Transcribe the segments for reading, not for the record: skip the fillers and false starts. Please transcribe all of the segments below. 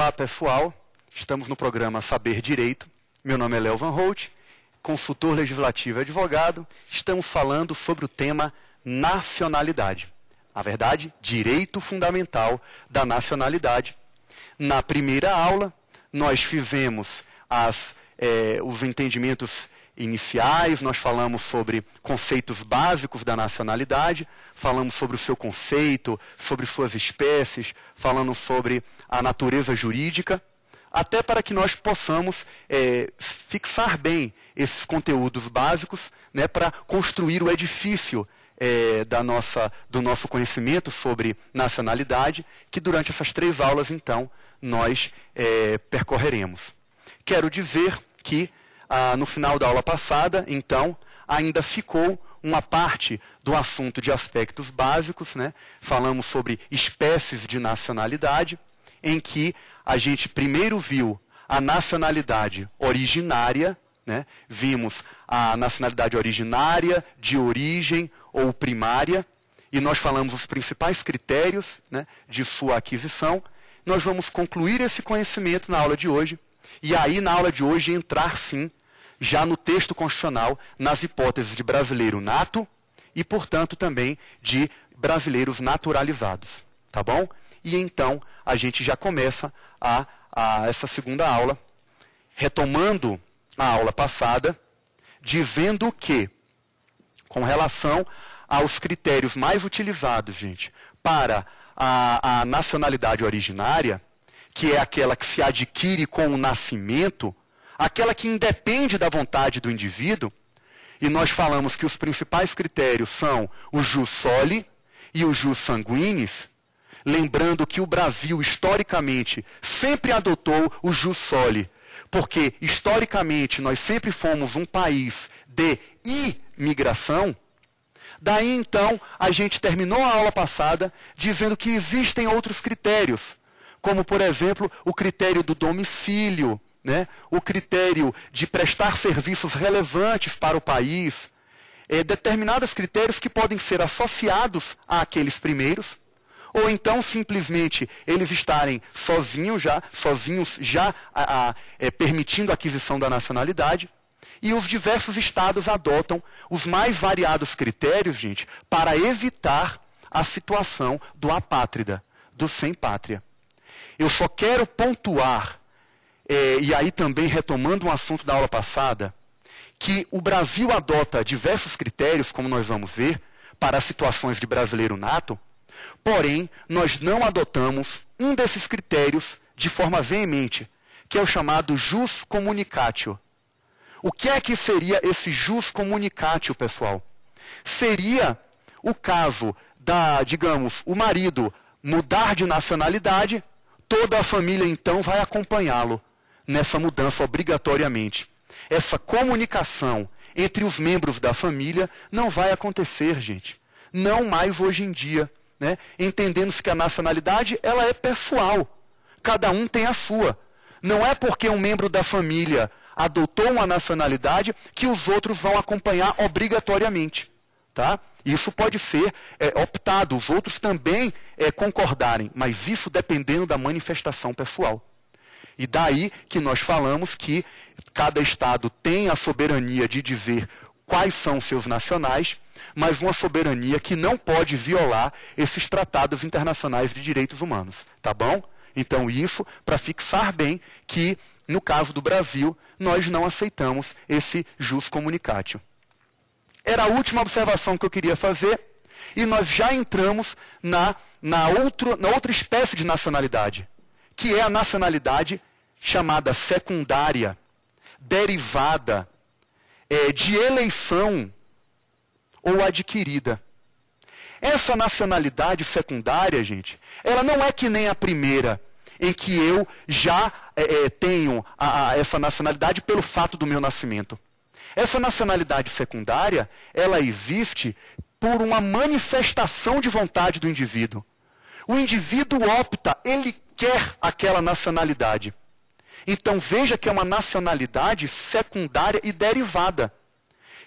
Olá, pessoal. Estamos no programa Saber Direito. Meu nome é Léo Van Holt, consultor legislativo e advogado. Estamos falando sobre o tema nacionalidade. Na verdade, direito fundamental da nacionalidade. Na primeira aula, nós fizemos os entendimentos iniciais, nós falamos sobre conceitos básicos da nacionalidade, falamos sobre o seu conceito, sobre suas espécies, falamos sobre a natureza jurídica, até para que nós possamos fixar bem esses conteúdos básicos, né, para construir o edifício do nosso conhecimento sobre nacionalidade, que durante essas 3 aulas, então, nós percorreremos. Quero dizer que no final da aula passada, então, ainda ficou uma parte do assunto de aspectos básicos, né? Falamos sobre espécies de nacionalidade, em que a gente primeiro viu a nacionalidade originária, né? Vimos a nacionalidade originária, de origem ou primária, e nós falamos os principais critérios, né, de sua aquisição. Nós vamos concluir esse conhecimento na aula de hoje, e aí na aula de hoje entrar sim, já no texto constitucional, nas hipóteses de brasileiro nato e, portanto, também de brasileiros naturalizados. Tá bom? E então a gente já começa essa segunda aula, retomando a aula passada, dizendo que, com relação aos critérios mais utilizados, gente, para a nacionalidade originária, que é aquela que se adquire com o nascimento, aquela que independe da vontade do indivíduo, e nós falamos que os principais critérios são o jus soli e o jus sanguinis, lembrando que o Brasil, historicamente, sempre adotou o jus soli, porque, historicamente, nós sempre fomos um país de imigração. Daí, então, a gente terminou a aula passada dizendo que existem outros critérios, como, por exemplo, o critério do domicílio, né? O critério de prestar serviços relevantes para o país, determinados critérios que podem ser associados àqueles primeiros, ou então simplesmente eles estarem sozinhos já permitindo a aquisição da nacionalidade, e os diversos estados adotam os mais variados critérios, gente, para evitar a situação do apátrida, do sem pátria. Eu só quero pontuar, e aí também retomando um assunto da aula passada, que o Brasil adota diversos critérios, como nós vamos ver, para as situações de brasileiro nato, porém, nós não adotamos um desses critérios de forma veemente, que é o chamado jus communicatio. O que é que seria esse jus communicatio, pessoal? Seria o caso digamos, o marido mudar de nacionalidade, toda a família, então, vai acompanhá-lo nessa mudança obrigatoriamente. Essa comunicação entre os membros da família não vai acontecer, gente. Não mais hoje em dia, né? Entendendo-se que a nacionalidade ela é pessoal. Cada um tem a sua. Não é porque um membro da família adotou uma nacionalidade que os outros vão acompanhar obrigatoriamente. Tá? Isso pode ser optado, os outros também concordarem, mas isso dependendo da manifestação pessoal. E daí que nós falamos que cada estado tem a soberania de dizer quais são seus nacionais, mas uma soberania que não pode violar esses tratados internacionais de direitos humanos. Tá bom? Então isso para fixar bem que, no caso do Brasil, nós não aceitamos esse jus communicatio. Era a última observação que eu queria fazer, e nós já entramos na outra espécie de nacionalidade, que é a nacionalidade chamada secundária, derivada de eleição ou adquirida. Essa nacionalidade secundária, gente, ela não é que nem a primeira, em que eu já tenho essa nacionalidade pelo fato do meu nascimento. Essa nacionalidade secundária, ela existe por uma manifestação de vontade do indivíduo. O indivíduo opta, ele quer aquela nacionalidade. Então veja que é uma nacionalidade secundária e derivada.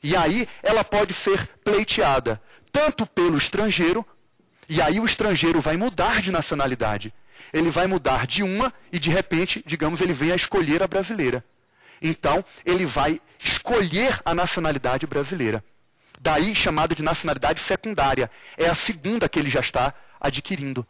E aí ela pode ser pleiteada tanto pelo estrangeiro, e aí o estrangeiro vai mudar de nacionalidade. ele vai mudar de uma e, de repente, digamos, ele vem a escolher a brasileira. Então, ele vai escolher a nacionalidade brasileira. Daí, chamada de nacionalidade secundária. É a segunda que ele já está adquirindo.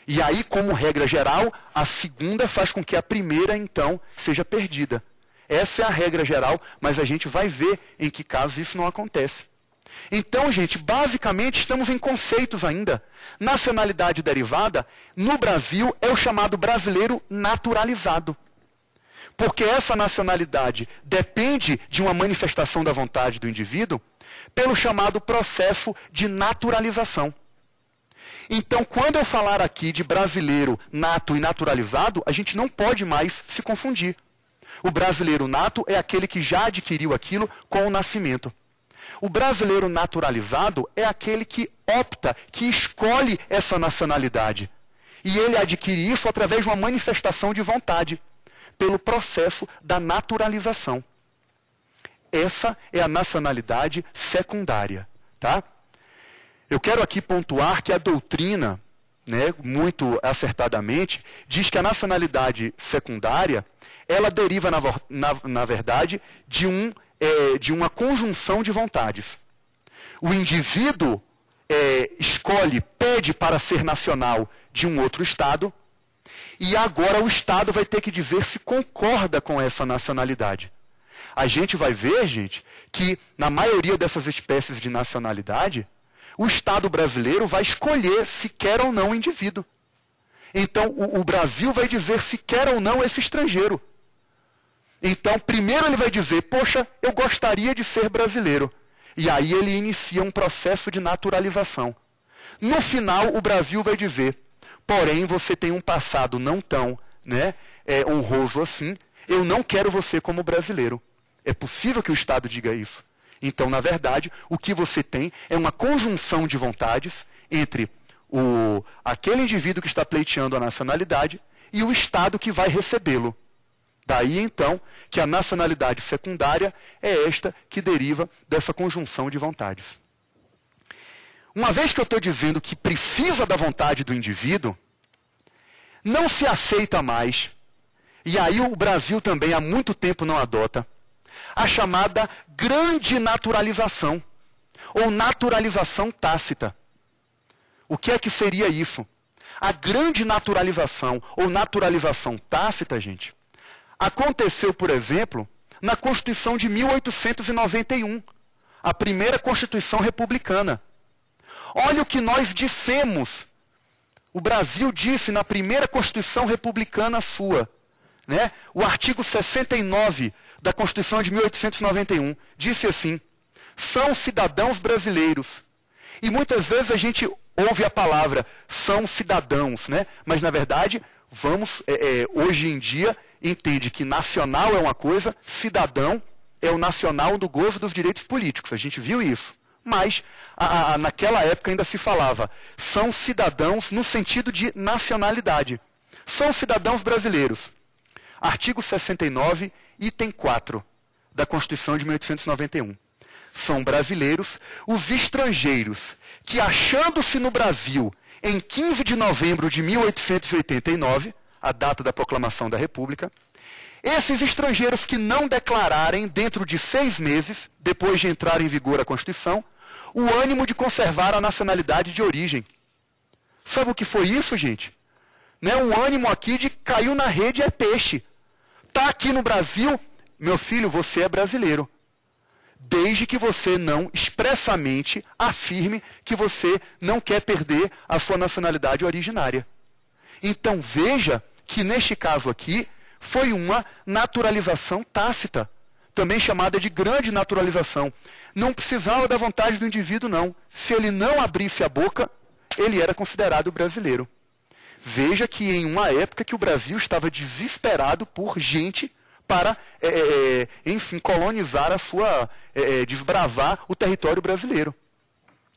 E aí, como regra geral, a segunda faz com que a primeira, então, seja perdida. Essa é a regra geral, mas a gente vai ver em que casos isso não acontece. Então, gente, basicamente estamos em conceitos ainda. Nacionalidade derivada, no Brasil, é o chamado brasileiro naturalizado. Porque essa nacionalidade depende de uma manifestação da vontade do indivíduo pelo chamado processo de naturalização. Então, quando eu falar aqui de brasileiro nato e naturalizado, a gente não pode mais se confundir. O brasileiro nato é aquele que já adquiriu aquilo com o nascimento. O brasileiro naturalizado é aquele que opta, que escolhe essa nacionalidade. E ele adquire isso através de uma manifestação de vontade, pelo processo da naturalização. Essa é a nacionalidade secundária, tá? Eu quero aqui pontuar que a doutrina, né, muito acertadamente, diz que a nacionalidade secundária, ela deriva, na verdade, de uma conjunção de vontades. O indivíduo escolhe, pede para ser nacional de um outro Estado, e agora o Estado vai ter que dizer se concorda com essa nacionalidade. A gente vai ver, gente, que na maioria dessas espécies de nacionalidade, o Estado brasileiro vai escolher se quer ou não o indivíduo. Então, o Brasil vai dizer se quer ou não esse estrangeiro. Então, primeiro ele vai dizer, poxa, eu gostaria de ser brasileiro. E aí ele inicia um processo de naturalização. No final, o Brasil vai dizer, porém, você tem um passado não tão honroso assim, eu não quero você como brasileiro. É possível que o Estado diga isso. Então, na verdade, o que você tem é uma conjunção de vontades entre aquele indivíduo que está pleiteando a nacionalidade e o Estado que vai recebê-lo. Daí, então, que a nacionalidade secundária é esta que deriva dessa conjunção de vontades. Uma vez que eu estou dizendo que precisa da vontade do indivíduo, não se aceita mais, e aí o Brasil também há muito tempo não adota, a chamada grande naturalização, ou naturalização tácita. O que é que seria isso? A grande naturalização, ou naturalização tácita, gente, aconteceu, por exemplo, na Constituição de 1891, a primeira Constituição republicana. Olha o que nós dissemos. O Brasil disse na primeira Constituição republicana sua, né? O artigo 69 da Constituição de 1891, disse assim, são cidadãos brasileiros. E muitas vezes a gente ouve a palavra são cidadãos, né? Mas na verdade, hoje em dia, entende que nacional é uma coisa, cidadão é o nacional do gozo dos direitos políticos. A gente viu isso. Mas, naquela época ainda se falava, são cidadãos no sentido de nacionalidade. São cidadãos brasileiros. Artigo 69, item 4 da Constituição de 1891. São brasileiros os estrangeiros que, achando-se no Brasil em 15 de novembro de 1889, a data da proclamação da República, esses estrangeiros que não declararem dentro de 6 meses, depois de entrar em vigor a Constituição, o ânimo de conservar a nacionalidade de origem. Sabe o que foi isso, gente? Um ânimo aqui de caiu na rede é peixe. Está aqui no Brasil, meu filho, você é brasileiro. Desde que você não expressamente afirme que você não quer perder a sua nacionalidade originária. Então veja que neste caso aqui foi uma naturalização tácita, também chamada de grande naturalização. Não precisava da vontade do indivíduo, não. Se ele não abrisse a boca, ele era considerado brasileiro. Veja que em uma época que o Brasil estava desesperado por gente para, enfim, colonizar desbravar o território brasileiro.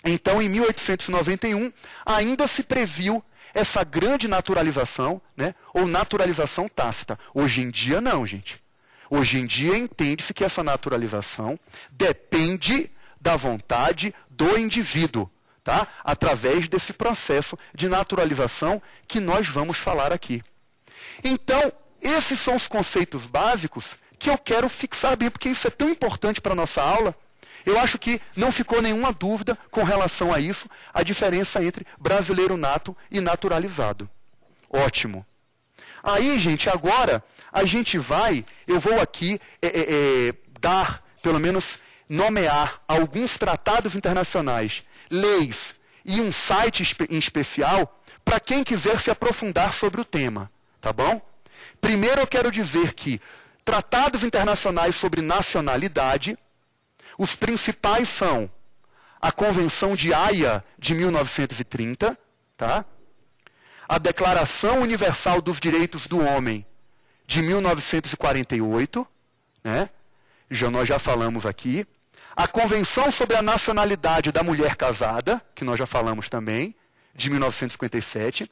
Então, em 1891, ainda se previu essa grande naturalização, né, ou naturalização tácita. Hoje em dia, não, gente. Hoje em dia, entende-se que essa naturalização depende da vontade do indivíduo. tá? Através desse processo de naturalização que nós vamos falar aqui. Então, esses são os conceitos básicos que eu quero fixar bem, porque isso é tão importante para a nossa aula. Eu acho que não ficou nenhuma dúvida com relação a isso, a diferença entre brasileiro nato e naturalizado. Ótimo. Aí, gente, agora eu vou aqui dar, pelo menos nomear alguns tratados internacionais, leis e um site em especial para quem quiser se aprofundar sobre o tema, tá bom? Primeiro eu quero dizer que tratados internacionais sobre nacionalidade, os principais são a Convenção de Haia de 1930, tá? A Declaração Universal dos Direitos do Homem de 1948, né? Nós já falamos aqui. A Convenção sobre a Nacionalidade da Mulher Casada, que nós já falamos também, de 1957.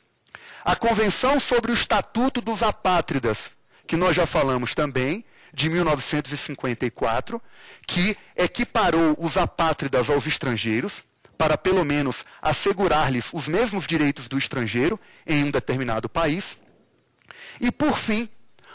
A Convenção sobre o Estatuto dos Apátridas, que nós já falamos também, de 1954, que equiparou os apátridas aos estrangeiros, para pelo menos assegurar-lhes os mesmos direitos do estrangeiro em um determinado país. E, por fim,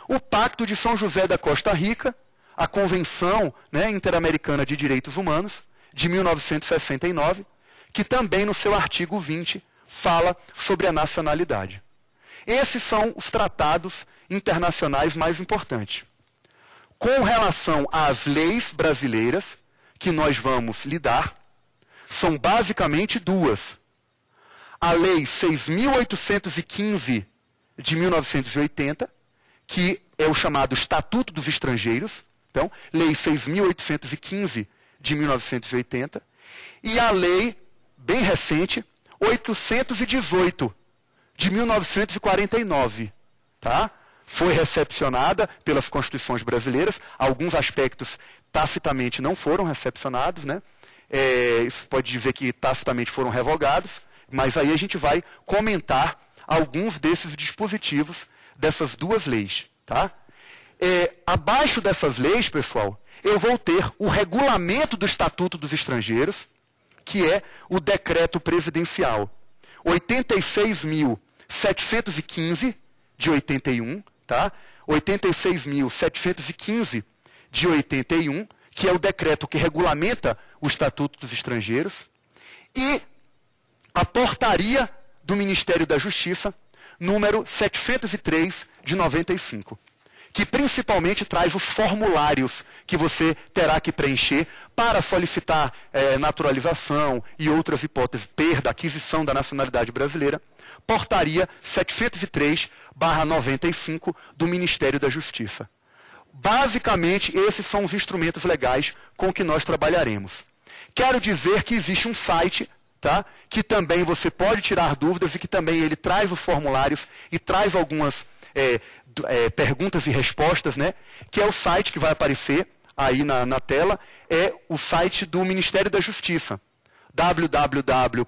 o Pacto de São José da Costa Rica, a Convenção, né, Interamericana de Direitos Humanos, de 1969, que também no seu artigo 20 fala sobre a nacionalidade. Esses são os tratados internacionais mais importantes. Com relação às leis brasileiras que nós vamos lidar, são basicamente duas. A Lei 6.815 de 1980, que é o chamado Estatuto dos Estrangeiros, então, Lei 6.815 de 1980, e a Lei, bem recente, 818 de 1949, tá? Foi recepcionada pelas constituições brasileiras, alguns aspectos tacitamente não foram recepcionados, né? Isso pode dizer que tacitamente foram revogados, mas aí a gente vai comentar alguns desses dispositivos dessas duas leis, tá? Abaixo dessas leis, pessoal, eu vou ter o regulamento do Estatuto dos Estrangeiros, que é o decreto presidencial 86.715 de 81, tá? 86.715 de 81, que é o decreto que regulamenta o Estatuto dos Estrangeiros, e a portaria do Ministério da Justiça, número 703 de 95, que principalmente traz os formulários que você terá que preencher para solicitar naturalização e outras hipóteses, perda, aquisição da nacionalidade brasileira. Portaria 703/95 do Ministério da Justiça. Basicamente, esses são os instrumentos legais com que nós trabalharemos. Quero dizer que existe um site, tá, que também você pode tirar dúvidas e que também ele traz os formulários e traz algumas perguntas e respostas, né, que é o site que vai aparecer aí na tela, é o site do Ministério da Justiça, www.mj.gov.br,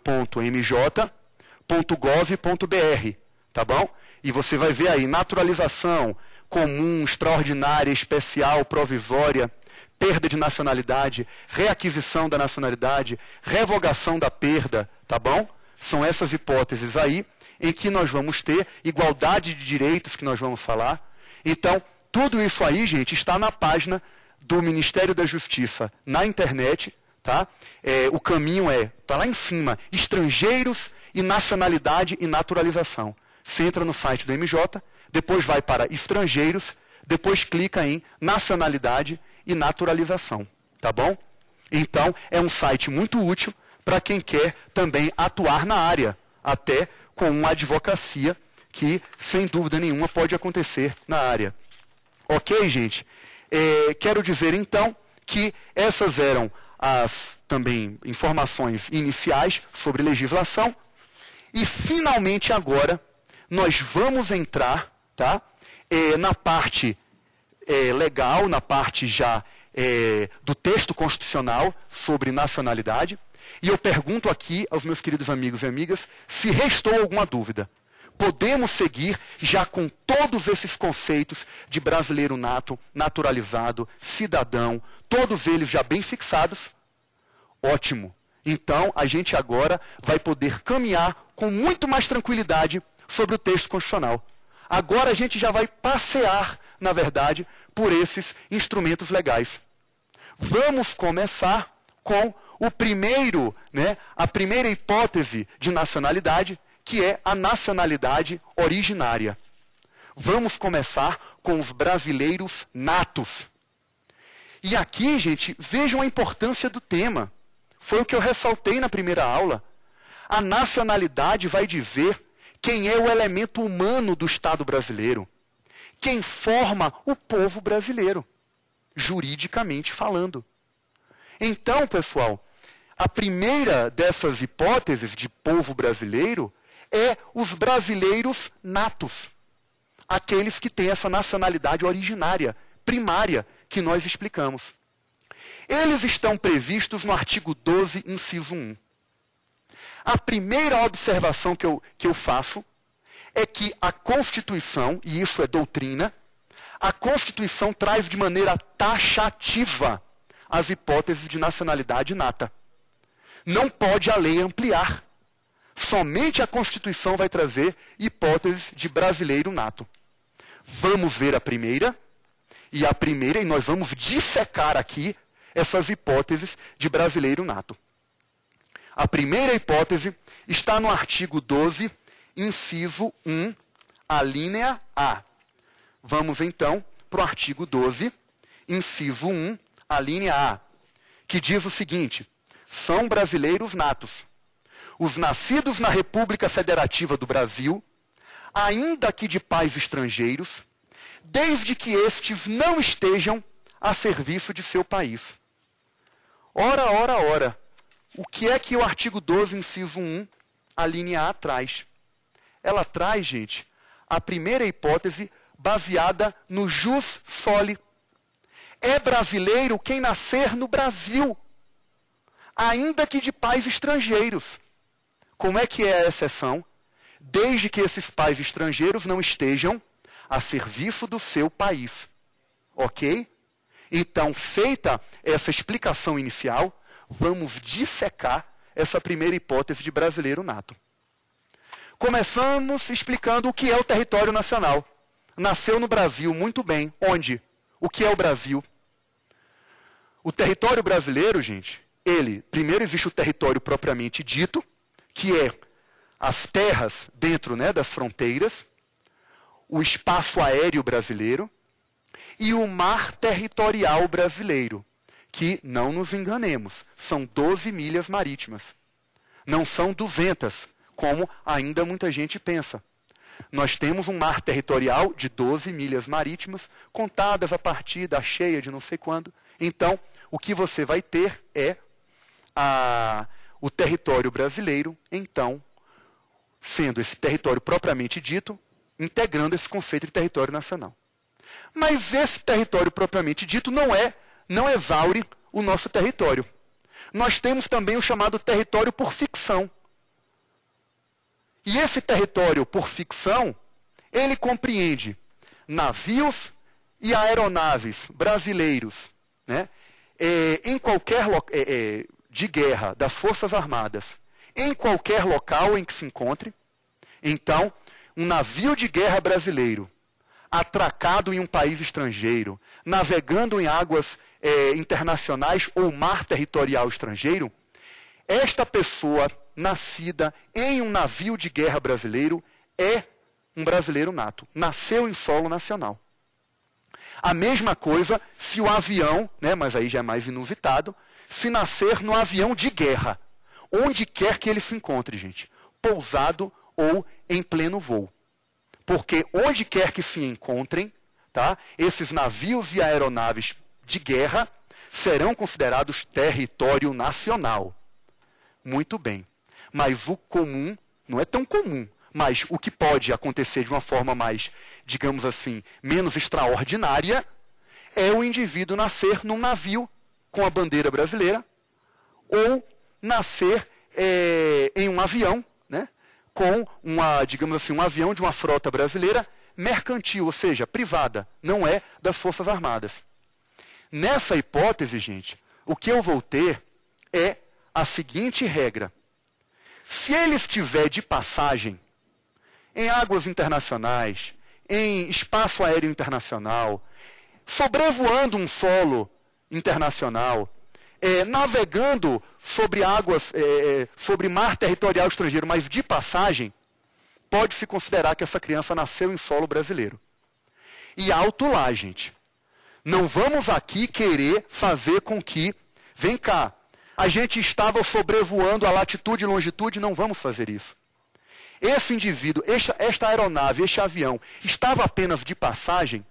tá bom? E você vai ver aí naturalização, comum, extraordinária, especial, provisória, perda de nacionalidade, reaquisição da nacionalidade, revogação da perda, tá bom? São essas hipóteses aí em que nós vamos ter igualdade de direitos que nós vamos falar. Então, tudo isso aí, gente, está na página do Ministério da Justiça na internet, tá? O caminho está lá em cima, estrangeiros e nacionalidade e naturalização. Você entra no site do MJ, depois vai para estrangeiros, depois clica em nacionalidade e naturalização, tá bom? Então, é um site muito útil para quem quer também atuar na área, até com uma advocacia que, sem dúvida nenhuma, pode acontecer na área. Ok, gente? Quero dizer, então, que essas eram as também informações iniciais sobre legislação. E, finalmente, agora, nós vamos entrar, tá, na parte legal, na parte já do texto constitucional sobre nacionalidade. E eu pergunto aqui aos meus queridos amigos e amigas se restou alguma dúvida. Podemos seguir já com todos esses conceitos de brasileiro nato, naturalizado, cidadão, todos eles já bem fixados? Ótimo. Então, a gente agora vai poder caminhar com muito mais tranquilidade sobre o texto constitucional. Agora a gente já vai passear, na verdade, por esses instrumentos legais. Vamos começar com a primeira hipótese de nacionalidade, que é a nacionalidade originária. Vamos começar com os brasileiros natos. E aqui, gente, vejam a importância do tema. Foi o que eu ressaltei na primeira aula. A nacionalidade vai dizer quem é o elemento humano do Estado brasileiro. Quem forma o povo brasileiro, juridicamente falando. Então, pessoal, a primeira dessas hipóteses de povo brasileiro é os brasileiros natos. Aqueles que têm essa nacionalidade originária, primária, que nós explicamos. Eles estão previstos no artigo 12, inciso 1. A primeira observação que eu faço é que a Constituição, e isso é doutrina, a Constituição traz de maneira taxativa as hipóteses de nacionalidade nata. Não pode a lei ampliar. Somente a Constituição vai trazer hipóteses de brasileiro nato. Vamos ver a primeira, e nós vamos dissecar aqui essas hipóteses de brasileiro nato. A primeira hipótese está no artigo 12, inciso 1, a linha A. Vamos então para o artigo 12, inciso 1, a linha A, que diz o seguinte: são brasileiros natos os nascidos na República Federativa do Brasil, ainda que de pais estrangeiros, desde que estes não estejam a serviço de seu país. Ora. O que é que o artigo 12, inciso 1, a linha A traz? Ela traz, gente, a primeira hipótese baseada no jus soli. É brasileiro quem nascer no Brasil, ainda que de pais estrangeiros. Como é que é a exceção? Desde que esses pais estrangeiros não estejam a serviço do seu país. Ok? Então, feita essa explicação inicial, vamos dissecar essa primeira hipótese de brasileiro nato. Começamos explicando o que é o território nacional. Nasceu no Brasil, muito bem. Onde? O que é o Brasil? O território brasileiro, gente, primeiro existe o território propriamente dito, que é as terras dentro, das fronteiras, o espaço aéreo brasileiro e o mar territorial brasileiro, que, não nos enganemos, são 12 milhas marítimas. Não são 200, como ainda muita gente pensa. Nós temos um mar territorial de 12 milhas marítimas, contadas a partir da cheia de não sei quando. Então, o que você vai ter é o território brasileiro, então, sendo esse território propriamente dito, integrando esse conceito de território nacional. Mas esse território propriamente dito não exaure o nosso território. Nós temos também o chamado território por ficção. E esse território por ficção, ele compreende navios e aeronaves brasileiros, em qualquer de guerra das Forças Armadas, em qualquer local em que se encontre. Então, um navio de guerra brasileiro, atracado em um país estrangeiro, navegando em águas internacionais ou mar territorial estrangeiro, esta pessoa nascida em um navio de guerra brasileiro é um brasileiro nato. Nasceu em solo nacional. A mesma coisa se o avião, mas aí já é mais inusitado, se nascer no avião de guerra, onde quer que ele se encontre, gente, pousado ou em pleno voo. Porque onde quer que se encontrem, esses navios e aeronaves de guerra serão considerados território nacional. Muito bem. Mas o comum, não é tão comum, mas o que pode acontecer de uma forma mais, digamos assim, menos extraordinária, é o indivíduo nascer num navio com a bandeira brasileira, ou nascer em um avião, com digamos assim, um avião de uma frota brasileira mercantil, ou seja, privada, não é das Forças Armadas. Nessa hipótese, gente, o que eu vou ter é a seguinte regra: se ele estiver de passagem em águas internacionais, em espaço aéreo internacional, sobrevoando um solo internacional, navegando sobre águas, sobre mar territorial estrangeiro, mas de passagem, pode-se considerar que essa criança nasceu em solo brasileiro. E alto lá, gente. Não vamos aqui querer fazer com que, vem cá, a gente estava sobrevoando a latitude e longitude, não vamos fazer isso. Esse indivíduo, esta aeronave, este avião, estava apenas de passagem,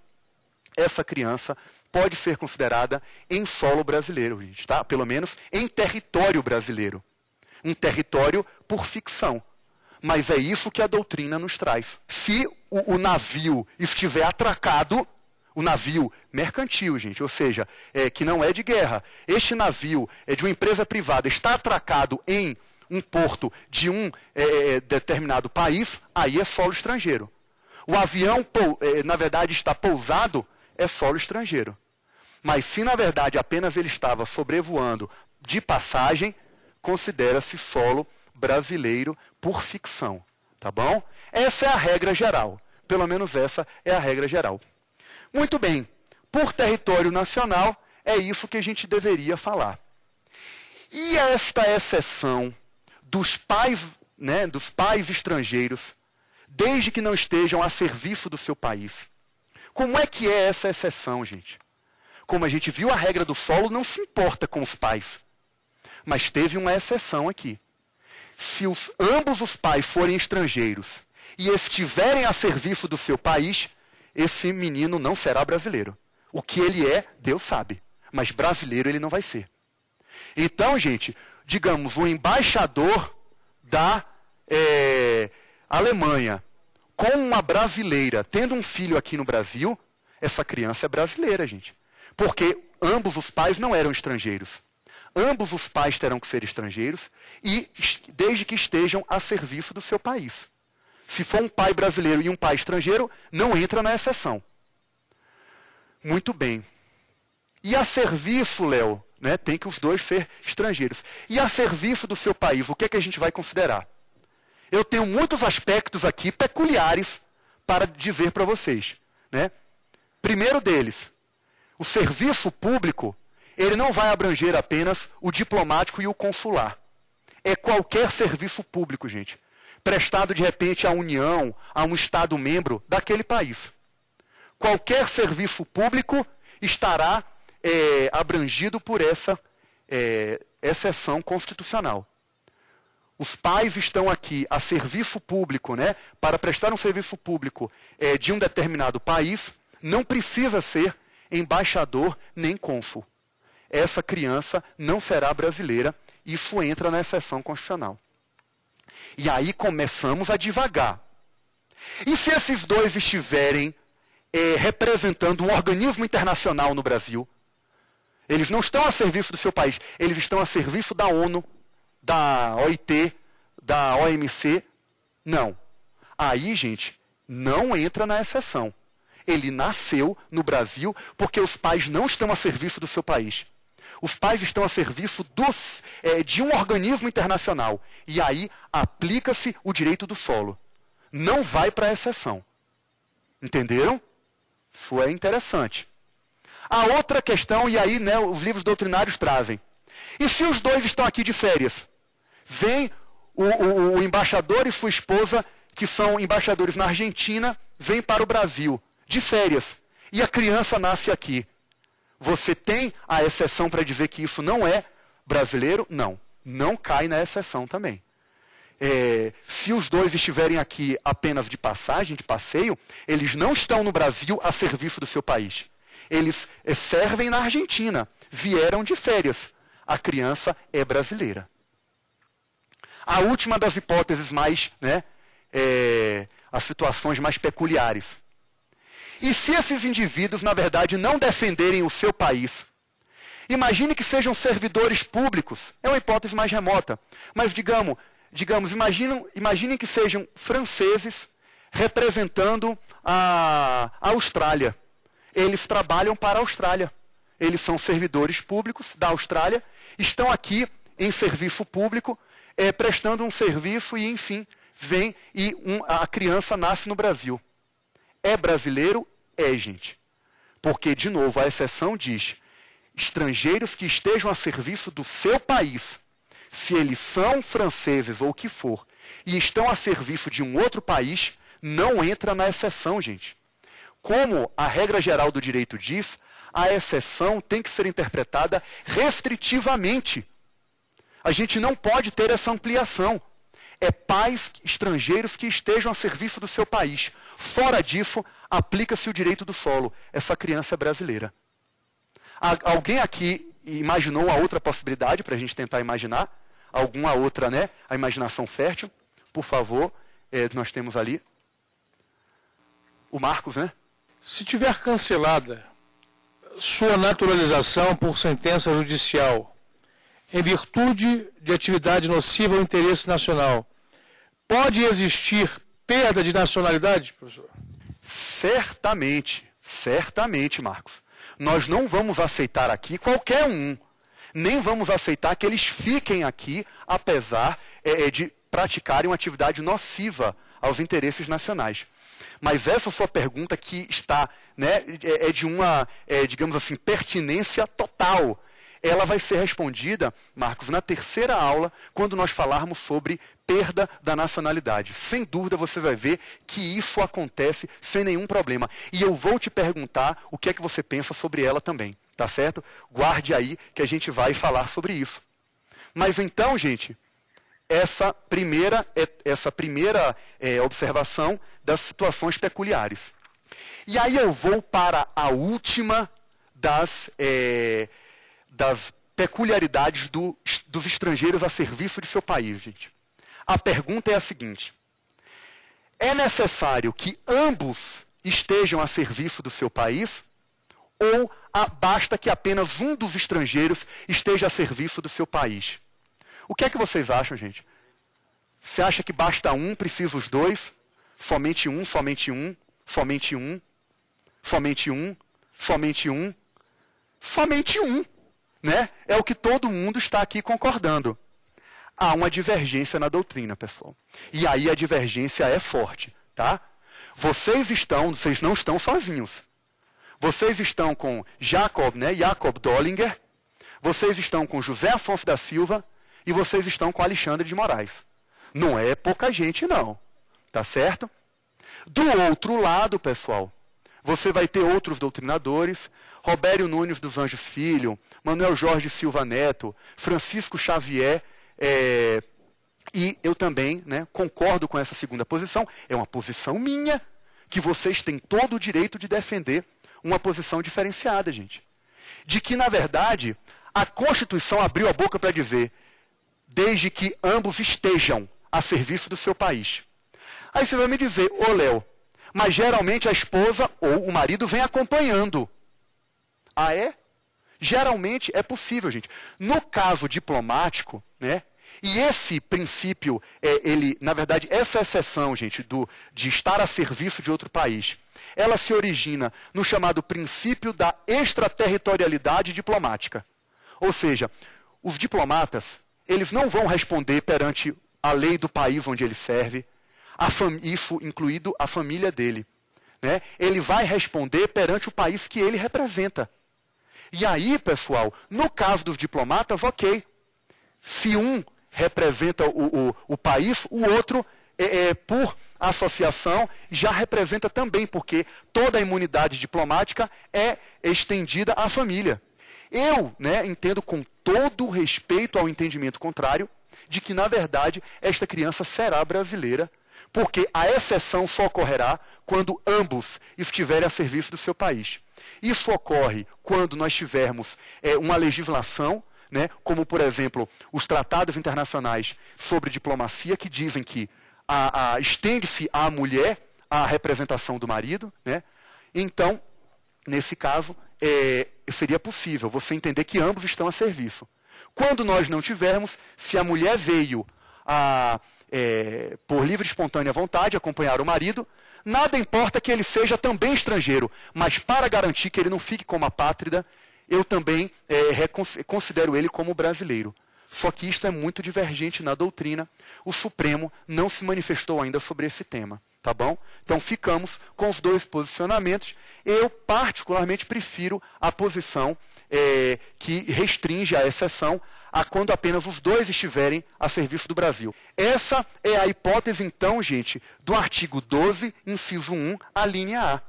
essa criança pode ser considerada em solo brasileiro, gente, tá? Pelo menos em território brasileiro. Um território por ficção. Mas é isso que a doutrina nos traz. Se o navio estiver atracado, o navio mercantil, gente, ou seja, que não é de guerra, este navio é de uma empresa privada, está atracado em um porto de um determinado país, aí é solo estrangeiro. O avião, na verdade, está pousado, é solo estrangeiro. Mas se, na verdade, apenas ele estava sobrevoando de passagem, considera-se solo brasileiro por ficção. Tá bom? Essa é a regra geral. Pelo menos essa é a regra geral. Muito bem. Por território nacional, é isso que a gente deveria falar. E esta exceção dos pais estrangeiros, desde que não estejam a serviço do seu país. Como é que é essa exceção, gente? Como a gente viu, a regra do solo não se importa com os pais. Mas teve uma exceção aqui. Se ambos os pais forem estrangeiros e estiverem a serviço do seu país, esse menino não será brasileiro. O que ele é, Deus sabe. Mas brasileiro ele não vai ser. Então, gente, digamos, o embaixador da Alemanha com uma brasileira tendo um filho aqui no Brasil, essa criança é brasileira, gente. Porque ambos os pais não eram estrangeiros. Ambos os pais terão que ser estrangeiros e desde que estejam a serviço do seu país. Se for um pai brasileiro e um pai estrangeiro, não entra na exceção. Muito bem. E a serviço, Léo, né, tem que os dois ser estrangeiros. E a serviço do seu país, o que é que a gente vai considerar? Eu tenho muitos aspectos aqui peculiares para dizer para vocês. Né? Primeiro deles, o serviço público, ele não vai abranger apenas o diplomático e o consular. É qualquer serviço público, gente. Prestado, de repente, à União, a um Estado membro daquele país. Qualquer serviço público estará abrangido por essa exceção constitucional. Os pais estão aqui a serviço público, né, para prestar um serviço público de um determinado país, não precisa ser embaixador nem cônsul. Essa criança não será brasileira, isso entra na exceção constitucional. E aí começamos a divagar. E se esses dois estiverem representando um organismo internacional no Brasil, eles não estão a serviço do seu país, eles estão a serviço da ONU, da OIT, da OMC, não. Aí, gente, não entra na exceção. Ele nasceu no Brasil porque os pais não estão a serviço do seu país. Os pais estão a serviço de um organismo internacional. E aí aplica-se o direito do solo. Não vai para a exceção. Entenderam? Isso é interessante. A outra questão, e aí, né, os livros doutrinários trazem. E se os dois estão aqui de férias? Vem o embaixador e sua esposa, que são embaixadores na Argentina, vêm para o Brasil, de férias. E a criança nasce aqui. Você tem a exceção para dizer que isso não é brasileiro? Não. Não cai na exceção também. Se os dois estiverem aqui apenas de passagem, de passeio, eles não estão no Brasil a serviço do seu país. Eles servem na Argentina, vieram de férias. A criança é brasileira. A última das hipóteses mais, né, as situações mais peculiares. E se esses indivíduos, na verdade, não defenderem o seu país? Imagine que sejam servidores públicos. É uma hipótese mais remota. Mas, digamos, imaginem que sejam franceses representando a Austrália. Eles trabalham para a Austrália. Eles são servidores públicos da Austrália, estão aqui em serviço público, prestando um serviço e, enfim, vem e a criança nasce no Brasil. É brasileiro? É, gente. Porque, de novo, a exceção diz: estrangeiros que estejam a serviço do seu país, se eles são franceses ou o que for, e estão a serviço de um outro país, não entra na exceção, gente. Como a regra geral do direito diz, a exceção tem que ser interpretada restritivamente. A gente não pode ter essa ampliação. É pais estrangeiros que estejam a serviço do seu país. Fora disso, aplica-se o direito do solo. Essa criança é brasileira. Alguém aqui imaginou uma outra possibilidade para a gente tentar imaginar? Alguma outra, né? A imaginação fértil? Por favor, nós temos ali o Marcos, né? Se tiver cancelada sua naturalização por sentença judicial, em virtude de atividade nociva ao interesse nacional, pode existir perda de nacionalidade, professor? Certamente, certamente, Marcos. Nós não vamos aceitar aqui qualquer um. Nem vamos aceitar que eles fiquem aqui, apesar de praticarem uma atividade nociva aos interesses nacionais. Mas essa sua pergunta que está, né, de uma, digamos assim, pertinência total. Ela vai ser respondida, Marcos, na terceira aula, quando nós falarmos sobre perda da nacionalidade. Sem dúvida você vai ver que isso acontece sem nenhum problema. E eu vou te perguntar o que é que você pensa sobre ela também, tá certo? Guarde aí que a gente vai falar sobre isso. Mas então, gente, essa primeira observação das situações peculiares. E aí eu vou para a última das peculiaridades dos estrangeiros a serviço de seu país, gente. A pergunta é a seguinte: é necessário que ambos estejam a serviço do seu país ou basta que apenas um dos estrangeiros esteja a serviço do seu país? O que é que vocês acham, gente? Você acha que basta um, precisa os dois? Somente um, somente um, somente um, somente um, somente um, somente um, né? É o que todo mundo está aqui concordando. Há uma divergência na doutrina, pessoal. E aí a divergência é forte, tá? Vocês não estão sozinhos. Vocês estão com Jacob Dollinger, vocês estão com José Afonso da Silva e vocês estão com Alexandre de Moraes. Não é pouca gente, não. Tá certo? Do outro lado, pessoal, você vai ter outros doutrinadores, Robério Nunes dos Anjos Filho, Manuel Jorge Silva Neto, Francisco Xavier, e eu também, né, concordo com essa segunda posição. É uma posição minha, que vocês têm todo o direito de defender uma posição diferenciada, gente. De que, na verdade, a Constituição abriu a boca para dizer, desde que ambos estejam a serviço do seu país. Aí você vai me dizer, ô Léo, mas geralmente a esposa ou o marido vem acompanhando. Ah, é? Geralmente é possível, gente. No caso diplomático, né? E esse princípio, na verdade, essa exceção, gente, de estar a serviço de outro país, ela se origina no chamado princípio da extraterritorialidade diplomática. Ou seja, os diplomatas, eles não vão responder perante a lei do país onde ele serve, isso incluído a família dele, né? Ele vai responder perante o país que ele representa. E aí, pessoal, no caso dos diplomatas, ok. Se um representa o país, o outro, por associação, já representa também, porque toda a imunidade diplomática é estendida à família. Eu, né, entendo com todo o respeito ao entendimento contrário, de que, na verdade, esta criança será brasileira, porque a exceção só ocorrerá quando ambos estiverem a serviço do seu país. Isso ocorre quando nós tivermos uma legislação, né, como, por exemplo, os tratados internacionais sobre diplomacia, que dizem que estende-se à mulher a representação do marido. Né? Então, nesse caso, seria possível você entender que ambos estão a serviço. Quando nós não tivermos, se a mulher veio por livre e espontânea vontade acompanhar o marido, nada importa que ele seja também estrangeiro, mas para garantir que ele não fique como apátrida, eu também considero ele como brasileiro. Só que isto é muito divergente na doutrina. O Supremo não se manifestou ainda sobre esse tema, tá bom? Então ficamos com os dois posicionamentos. Eu particularmente prefiro a posição que restringe a exceção a quando apenas os dois estiverem a serviço do Brasil. Essa é a hipótese, então, gente, do artigo 12, inciso 1, a linha A.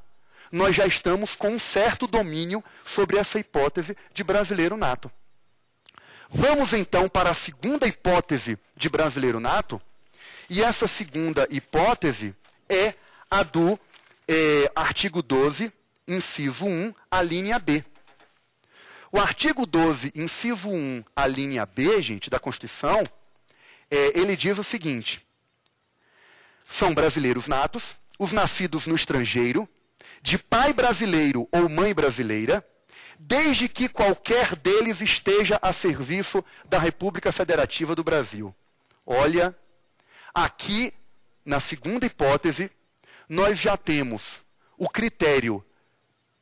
Nós já estamos com um certo domínio sobre essa hipótese de brasileiro nato. Vamos, então, para a segunda hipótese de brasileiro nato. E essa segunda hipótese é a do artigo 12, inciso 1, a linha B. O artigo 12, inciso 1, a linha B, gente, da Constituição, ele diz o seguinte: são brasileiros natos, os nascidos no estrangeiro, de pai brasileiro ou mãe brasileira, desde que qualquer deles esteja a serviço da República Federativa do Brasil. Olha, aqui, na segunda hipótese, nós já temos o critério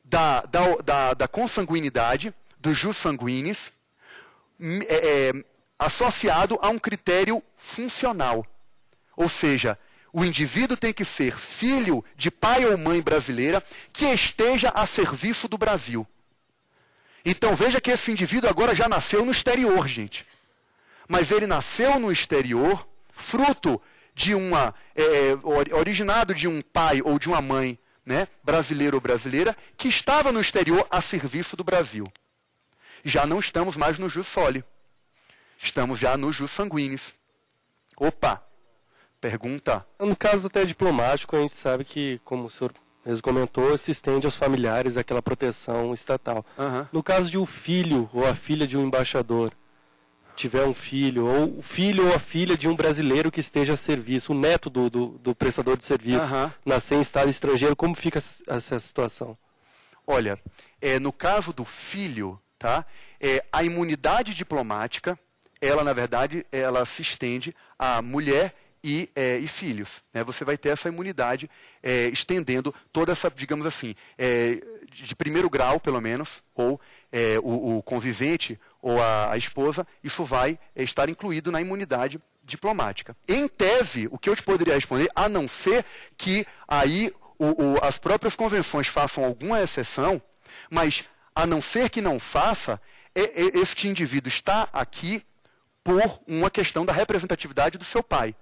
da consanguinidade, do jus sanguinis, associado a um critério funcional. Ou seja, o indivíduo tem que ser filho de pai ou mãe brasileira que esteja a serviço do Brasil. Então veja que esse indivíduo agora já nasceu no exterior, gente. Mas ele nasceu no exterior, fruto de originado de um pai ou de uma mãe, né, brasileiro ou brasileira, que estava no exterior a serviço do Brasil. Já não estamos mais no jus soli. Estamos já no jus sanguinis. Opa! Pergunta. No caso até diplomático, a gente sabe que, como o senhor mesmo comentou, se estende aos familiares aquela proteção estatal. No caso de um filho ou a filha de um embaixador, tiver um filho, ou o filho ou a filha de um brasileiro que esteja a serviço, o neto do prestador de serviço, nascer em estado estrangeiro, como fica essa situação? Olha, no caso do filho, tá, a imunidade diplomática, ela, na verdade, ela se estende à mulher e filhos. Né? Você vai ter essa imunidade estendendo toda essa, digamos assim, de primeiro grau, pelo menos, ou o convivente ou a esposa, isso vai estar incluído na imunidade diplomática. Em tese, o que eu te poderia responder, a não ser que aí as próprias convenções façam alguma exceção, mas a não ser que não faça, este indivíduo está aqui por uma questão da representatividade do seu pai.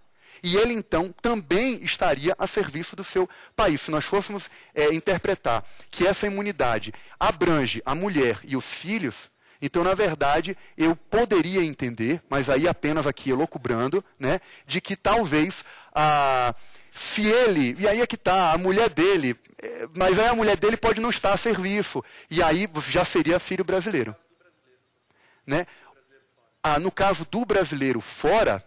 E ele, então, também estaria a serviço do seu país. Se nós fôssemos interpretar que essa imunidade abrange a mulher e os filhos, então, na verdade, eu poderia entender, mas aí apenas aqui elucubrando, né, de que talvez, se ele, e aí é que está, a mulher dele, mas aí a mulher dele pode não estar a serviço, e aí já seria filho brasileiro. Né? No caso do brasileiro fora,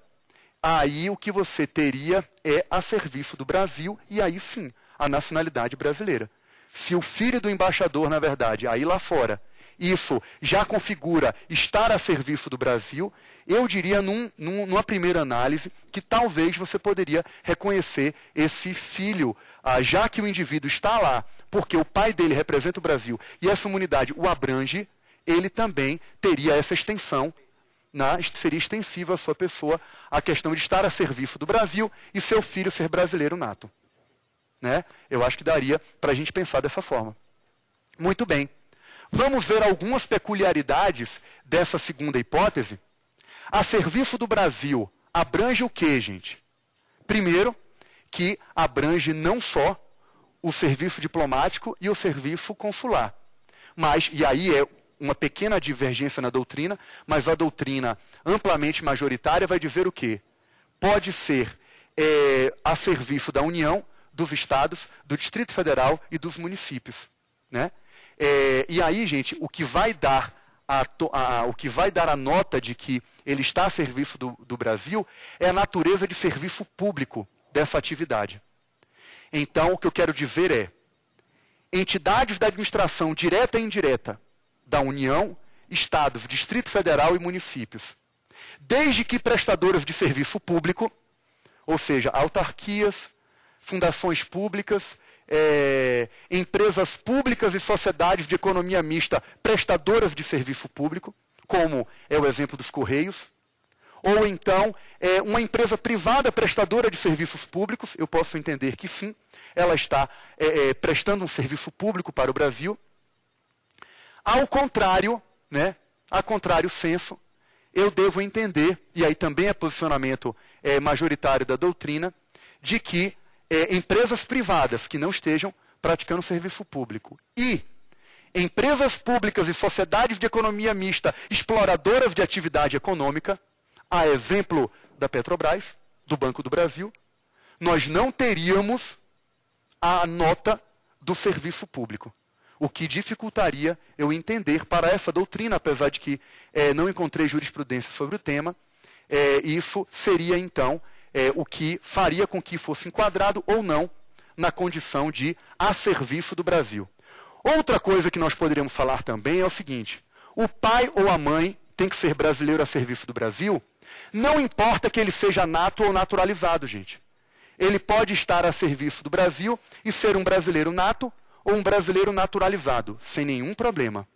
aí o que você teria é a serviço do Brasil, e aí sim, a nacionalidade brasileira. Se o filho do embaixador, na verdade, aí lá fora, isso já configura estar a serviço do Brasil, eu diria, numa primeira análise, que talvez você poderia reconhecer esse filho, já que o indivíduo está lá, porque o pai dele representa o Brasil, e essa imunidade o abrange, ele também teria essa extensão, seria extensiva à sua pessoa a questão de estar a serviço do Brasil e seu filho ser brasileiro nato. Né? Eu acho que daria para a gente pensar dessa forma. Muito bem. Vamos ver algumas peculiaridades dessa segunda hipótese. A serviço do Brasil abrange o quê, gente? Primeiro, que abrange não só o serviço diplomático e o serviço consular. Mas, e aí é uma pequena divergência na doutrina, mas a doutrina amplamente majoritária vai dizer o quê? Pode ser a serviço da União, dos Estados, do Distrito Federal e dos municípios. Né? E aí, gente, o que vai dar a nota de que ele está a serviço do Brasil é a natureza de serviço público dessa atividade. Então, o que eu quero dizer é, entidades da administração direta e indireta da União, Estados, Distrito Federal e municípios, desde que prestadoras de serviço público, ou seja, autarquias, fundações públicas, empresas públicas e sociedades de economia mista prestadoras de serviço público, como é o exemplo dos Correios, ou então uma empresa privada prestadora de serviços públicos, eu posso entender que sim, ela está prestando um serviço público para o Brasil. Ao contrário, né, a contrário senso, eu devo entender, e aí também é posicionamento majoritário da doutrina, de que empresas privadas que não estejam praticando serviço público e empresas públicas e sociedades de economia mista exploradoras de atividade econômica, a exemplo da Petrobras, do Banco do Brasil, nós não teríamos a nota do serviço público. O que dificultaria eu entender para essa doutrina, apesar de que não encontrei jurisprudência sobre o tema, isso seria então o que faria com que fosse enquadrado ou não na condição de a serviço do Brasil. Outra coisa que nós poderíamos falar também é o seguinte: o pai ou a mãe tem que ser brasileiro a serviço do Brasil, não importa que ele seja nato ou naturalizado, gente. Ele pode estar a serviço do Brasil e ser um brasileiro nato ou um brasileiro naturalizado, sem nenhum problema.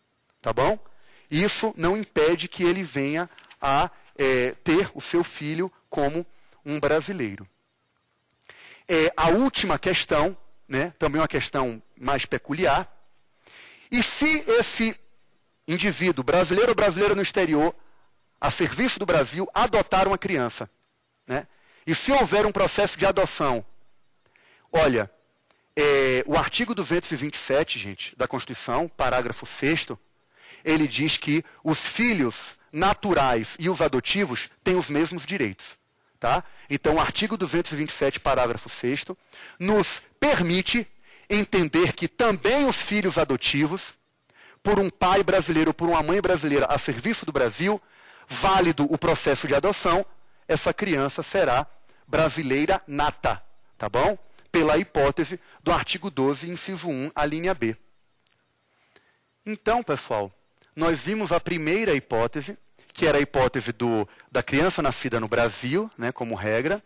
Tá bom? Isso não impede que ele venha a ter o seu filho como um brasileiro. A última questão, né, também uma questão mais peculiar, e se esse indivíduo, brasileiro ou brasileira no exterior, a serviço do Brasil, adotar uma criança, né? E se houver um processo de adoção, olha, o artigo 227, gente, da Constituição, parágrafo 6º, ele diz que os filhos naturais e os adotivos têm os mesmos direitos. Tá? Então, o artigo 227, parágrafo 6º, nos permite entender que também os filhos adotivos, por um pai brasileiro ou por uma mãe brasileira a serviço do Brasil, válido o processo de adoção, essa criança será brasileira nata, tá bom? Pela hipótese do artigo 12, inciso 1, a linha B. Então, pessoal, nós vimos a primeira hipótese, que era a hipótese da criança nascida no Brasil, né, como regra.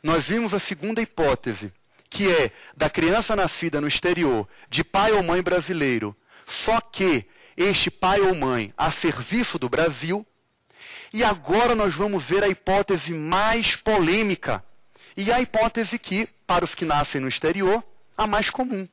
Nós vimos a segunda hipótese, que é da criança nascida no exterior, de pai ou mãe brasileiro, só que este pai ou mãe a serviço do Brasil. E agora nós vamos ver a hipótese mais polêmica, e a hipótese que, para os que nascem no exterior, a mais comum,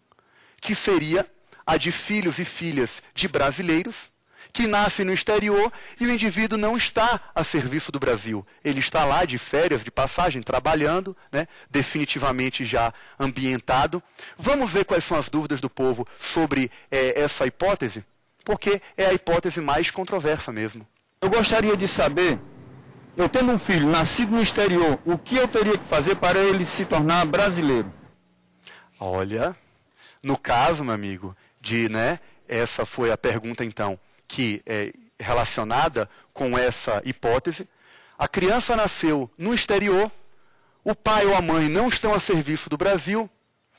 que seria a de filhos e filhas de brasileiros, que nascem no exterior e o indivíduo não está a serviço do Brasil. Ele está lá de férias, de passagem, trabalhando, né, definitivamente já ambientado. Vamos ver quais são as dúvidas do povo sobre essa hipótese, porque é a hipótese mais controversa mesmo. Eu gostaria de saber, eu tendo um filho nascido no exterior, o que eu teria que fazer para ele se tornar brasileiro? Olha, no caso, meu amigo, essa foi a pergunta então, que é relacionada com essa hipótese. A criança nasceu no exterior, o pai ou a mãe não estão a serviço do Brasil,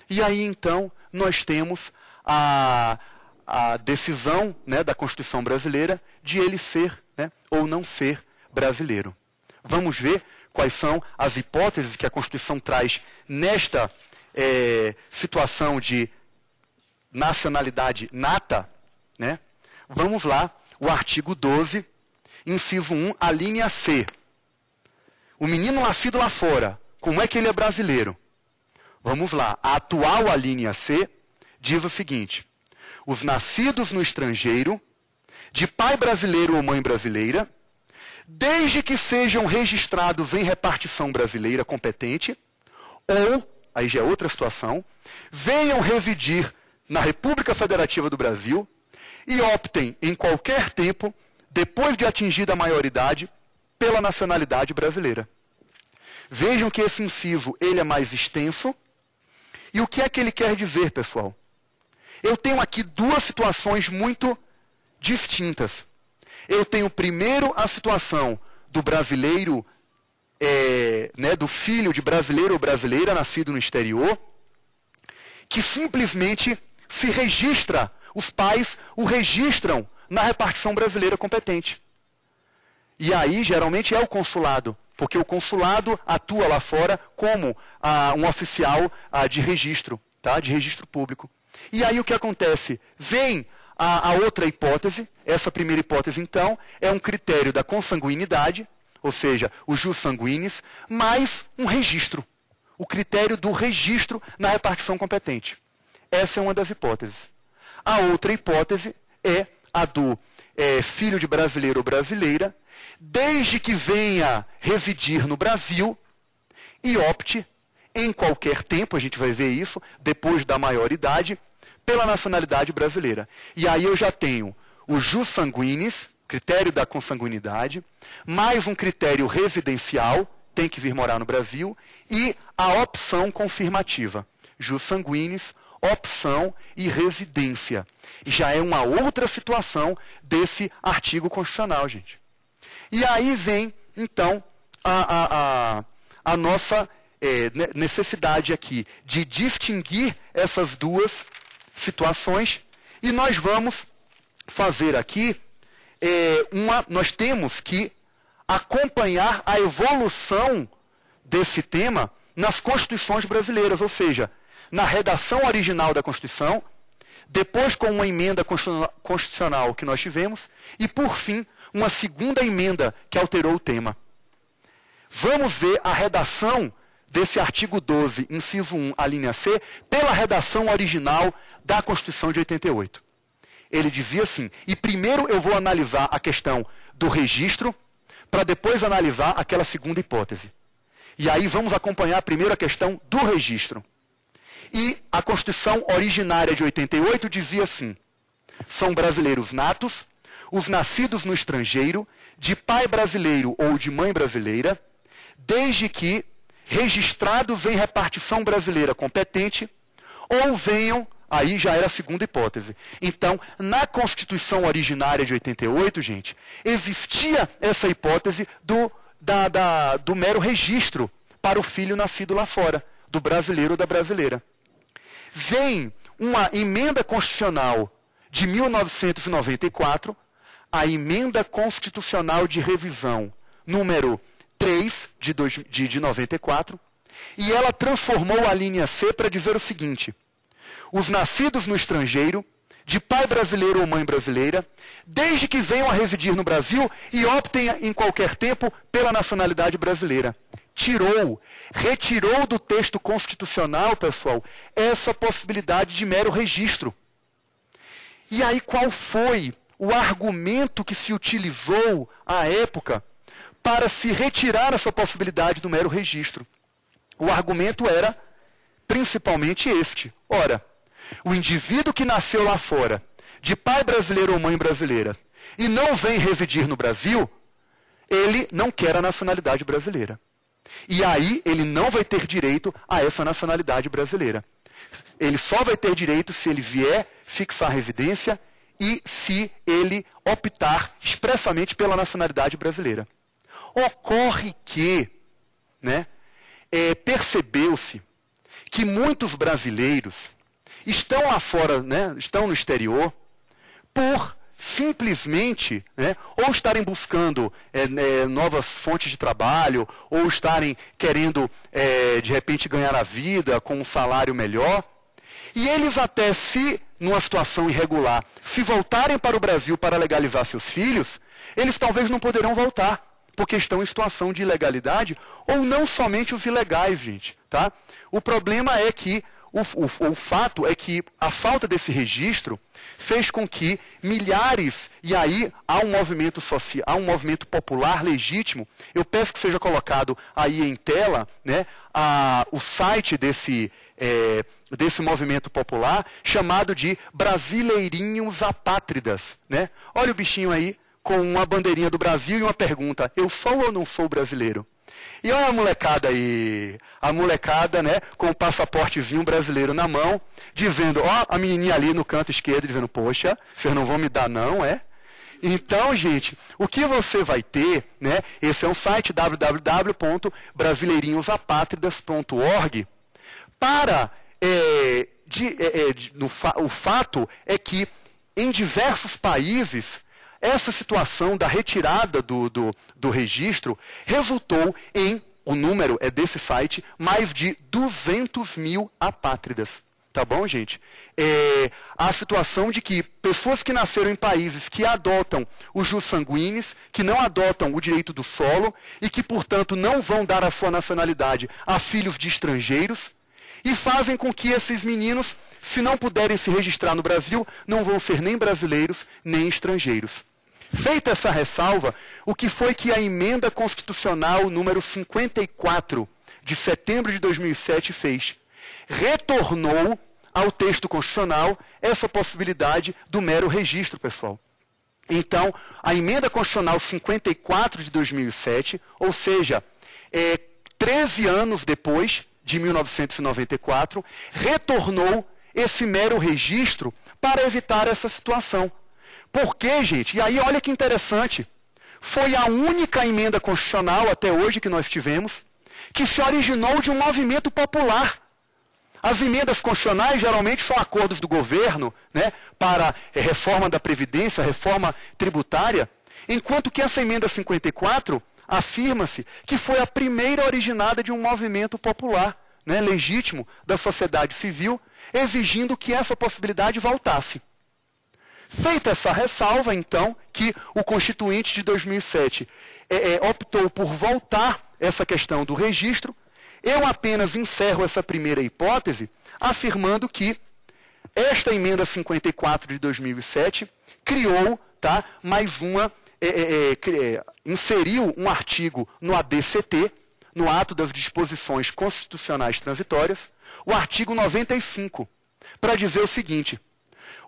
e aí então nós temos a decisão, né, da Constituição brasileira de ele ser, né, ou não ser brasileiro. Vamos ver quais são as hipóteses que a Constituição traz nesta situação de nacionalidade nata, né? Vamos lá, o artigo 12, inciso 1, a linha C. O menino nascido lá fora, como é que ele é brasileiro? Vamos lá, a atual alínea C diz o seguinte: os nascidos no estrangeiro, de pai brasileiro ou mãe brasileira, desde que sejam registrados em repartição brasileira competente, ou, aí já é outra situação, venham residir na República Federativa do Brasil e optem em qualquer tempo, depois de atingida a maioridade, pela nacionalidade brasileira. Vejam que esse inciso ele é mais extenso. E o que é que ele quer dizer, pessoal? Eu tenho aqui duas situações muito distintas. Eu tenho primeiro a situação do brasileiro, do filho de brasileiro ou brasileira nascido no exterior, que simplesmente se registra, os pais o registram na repartição brasileira competente. E aí, geralmente, é o consulado, porque o consulado atua lá fora como um oficial de registro, tá? De registro público. E aí o que acontece? Vem a outra hipótese, essa primeira hipótese, então, é um critério da consanguinidade, ou seja, o jus sanguinis, mais um registro. O critério do registro na repartição competente. Essa é uma das hipóteses. A outra hipótese é a do filho de brasileiro ou brasileira, desde que venha residir no Brasil e opte, em qualquer tempo, a gente vai ver isso, depois da maioridade, pela nacionalidade brasileira. E aí eu já tenho o jus sanguinis, critério da consanguinidade, mais um critério residencial, tem que vir morar no Brasil, e a opção confirmativa. Jus sanguinis, opção e residência. E já é uma outra situação desse artigo constitucional, gente. E aí vem, então, a nossa necessidade aqui de distinguir essas duas situações, e nós vamos fazer aqui nós temos que acompanhar a evolução desse tema nas constituições brasileiras, ou seja, na redação original da Constituição, depois com uma emenda constitucional que nós tivemos, e por fim, uma segunda emenda que alterou o tema. Vamos ver a redação desse artigo 12, inciso 1, a linha C, pela redação original da Constituição de 88. Ele dizia assim, e primeiro eu vou analisar a questão do registro, para depois analisar aquela segunda hipótese. E aí vamos acompanhar primeiro a questão do registro. E a Constituição originária de 88 dizia assim, são brasileiros natos, os nascidos no estrangeiro, de pai brasileiro ou de mãe brasileira, desde que registrados em repartição brasileira competente, ou venham, aí já era a segunda hipótese. Então, na Constituição originária de 88, gente, existia essa hipótese do mero registro para o filho nascido lá fora, do brasileiro ou da brasileira. Vem uma emenda constitucional de 1994, a emenda constitucional de revisão número 3 de 94, e ela transformou a linha C para dizer o seguinte, os nascidos no estrangeiro, de pai brasileiro ou mãe brasileira, desde que venham a residir no Brasil e optem em qualquer tempo pela nacionalidade brasileira. Retirou do texto constitucional, pessoal, essa possibilidade de mero registro. E aí qual foi o argumento que se utilizou à época para se retirar essa possibilidade do mero registro? O argumento era principalmente este. Ora, o indivíduo que nasceu lá fora, de pai brasileiro ou mãe brasileira, e não vem residir no Brasil, ele não quer a nacionalidade brasileira. E aí ele não vai ter direito a essa nacionalidade brasileira. Ele só vai ter direito se ele vier fixar residência e se ele optar expressamente pela nacionalidade brasileira. Ocorre que, percebeu-se que muitos brasileiros estão lá fora, estão no exterior, por simplesmente, ou estarem buscando novas fontes de trabalho, ou estarem querendo, de repente, ganhar a vida com um salário melhor, e eles até numa situação irregular, se voltarem para o Brasil para legalizar seus filhos, eles talvez não poderão voltar, porque estão em situação de ilegalidade, ou não somente os ilegais, gente, tá? O problema é que o fato é que a falta desse registro fez com que milhares, e aí há um movimento social, há um movimento popular legítimo, eu peço que seja colocado aí em tela, o site desse movimento popular, chamado de Brasileirinhos Apátridas. Olha o bichinho aí, com uma bandeirinha do Brasil e uma pergunta, eu sou ou não sou brasileiro? E olha a molecada aí, com o passaportezinho brasileiro na mão, dizendo, a menininha ali no canto esquerdo, dizendo, poxa, vocês não vão me dar não, Então, gente, o que você vai ter, esse é um site www.brasileirinhosapátridas.org, o fato é que em diversos países, essa situação da retirada do registro resultou em, o número é desse site, mais de 200 mil apátridas. Tá bom, gente? A situação de que pessoas que nasceram em países que adotam o jus sanguinis, que não adotam o direito do solo e que, portanto, não vão dar a sua nacionalidade a filhos de estrangeiros e fazem com que esses meninos, se não puderem se registrar no Brasil, não vão ser nem brasileiros nem estrangeiros. Feita essa ressalva, o que foi que a emenda constitucional número 54 de setembro de 2007 fez? Retornou ao texto constitucional essa possibilidade do mero registro, pessoal. Então, a emenda constitucional 54 de 2007, ou seja, 13 anos depois de 1994, retornou esse mero registro para evitar essa situação. Por quê, gente? E aí, olha que interessante. Foi a única emenda constitucional até hoje que nós tivemos que se originou de um movimento popular. As emendas constitucionais geralmente são acordos do governo, né, para reforma da Previdência, reforma tributária, enquanto que essa emenda 54 afirma-se que foi a primeira originada de um movimento popular, né, legítimo, da sociedade civil, exigindo que essa possibilidade voltasse. Feita essa ressalva, então, que o Constituinte de 2007 optou por voltar essa questão do registro, eu apenas encerro essa primeira hipótese afirmando que esta emenda 54 de 2007 criou, tá, mais uma, inseriu um artigo no ADCT, no Ato das Disposições Constitucionais Transitórias, o artigo 95, para dizer o seguinte: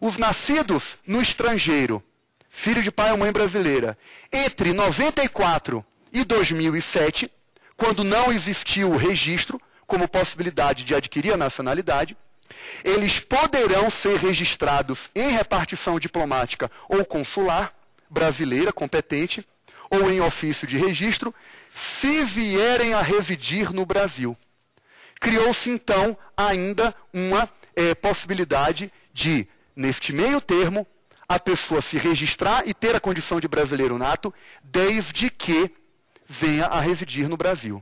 os nascidos no estrangeiro, filho de pai ou mãe brasileira, entre 94 e 2007, quando não existiu o registro como possibilidade de adquirir a nacionalidade, eles poderão ser registrados em repartição diplomática ou consular brasileira competente ou em ofício de registro, se vierem a residir no Brasil. Criou-se, então, ainda uma possibilidade de, neste meio termo, a pessoa se registrar e ter a condição de brasileiro nato, desde que venha a residir no Brasil.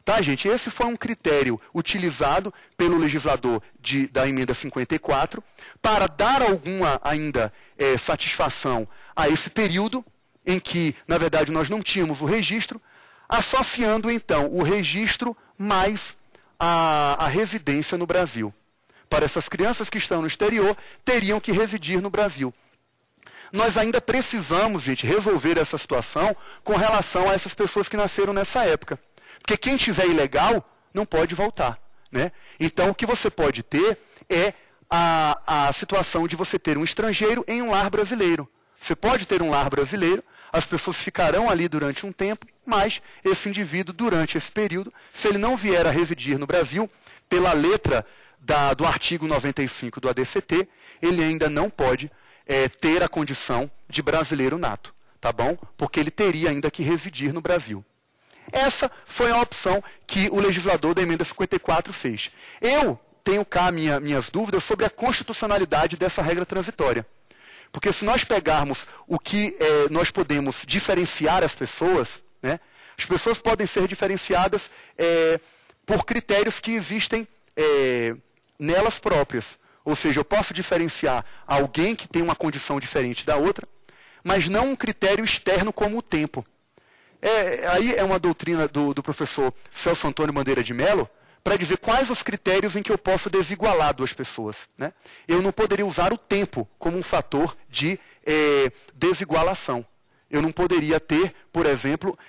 Tá, gente? Esse foi um critério utilizado pelo legislador da emenda 54 para dar alguma ainda satisfação a esse período em que, na verdade, nós não tínhamos o registro, associando, então, o registro mais a residência no Brasil. Para essas crianças que estão no exterior, teriam que residir no Brasil. Nós ainda precisamos, gente, resolver essa situação com relação a essas pessoas que nasceram nessa época. Porque quem tiver ilegal não pode voltar, né? Então, o que você pode ter é a situação de você ter um estrangeiro em um lar brasileiro. Você pode ter um lar brasileiro, as pessoas ficarão ali durante um tempo, mas esse indivíduo, durante esse período, se ele não vier a residir no Brasil, pela letra do artigo 95 do ADCT, ele ainda não pode ter a condição de brasileiro nato, tá bom? Porque ele teria ainda que residir no Brasil. Essa foi a opção que o legislador da emenda 54 fez. Eu tenho cá minhas dúvidas sobre a constitucionalidade dessa regra transitória. Porque se nós pegarmos o que nós podemos diferenciar as pessoas, né, as pessoas podem ser diferenciadas por critérios que existem nelas próprias. Ou seja, eu posso diferenciar alguém que tem uma condição diferente da outra, mas não um critério externo como o tempo. Aí é uma doutrina do professor Celso Antônio Bandeira de Mello, para dizer quais os critérios em que eu posso desigualar duas pessoas, né? Eu não poderia usar o tempo como um fator de desigualação. Eu não poderia ter, por exemplo,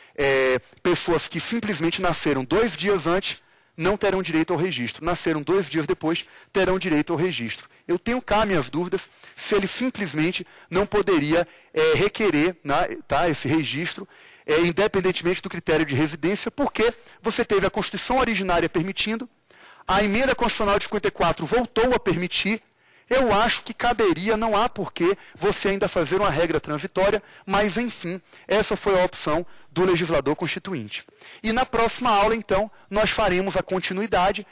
pessoas que simplesmente nasceram 2 dias antes, não terão direito ao registro. Nasceram 2 dias depois, terão direito ao registro. Eu tenho cá minhas dúvidas se ele simplesmente não poderia requerer, tá, esse registro, independentemente do critério de residência, porque você teve a Constituição originária permitindo, a emenda constitucional de 54 voltou a permitir. Eu acho que caberia, não há porquê você ainda fazer uma regra transitória, mas, enfim, essa foi a opção do legislador constituinte. E na próxima aula, então, nós faremos a continuidade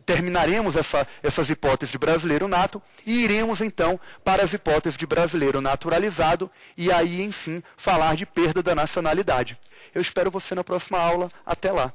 terminaremos essas hipóteses de brasileiro nato e iremos, então, para as hipóteses de brasileiro naturalizado e aí, enfim, falar de perda da nacionalidade. Eu espero você na próxima aula. Até lá.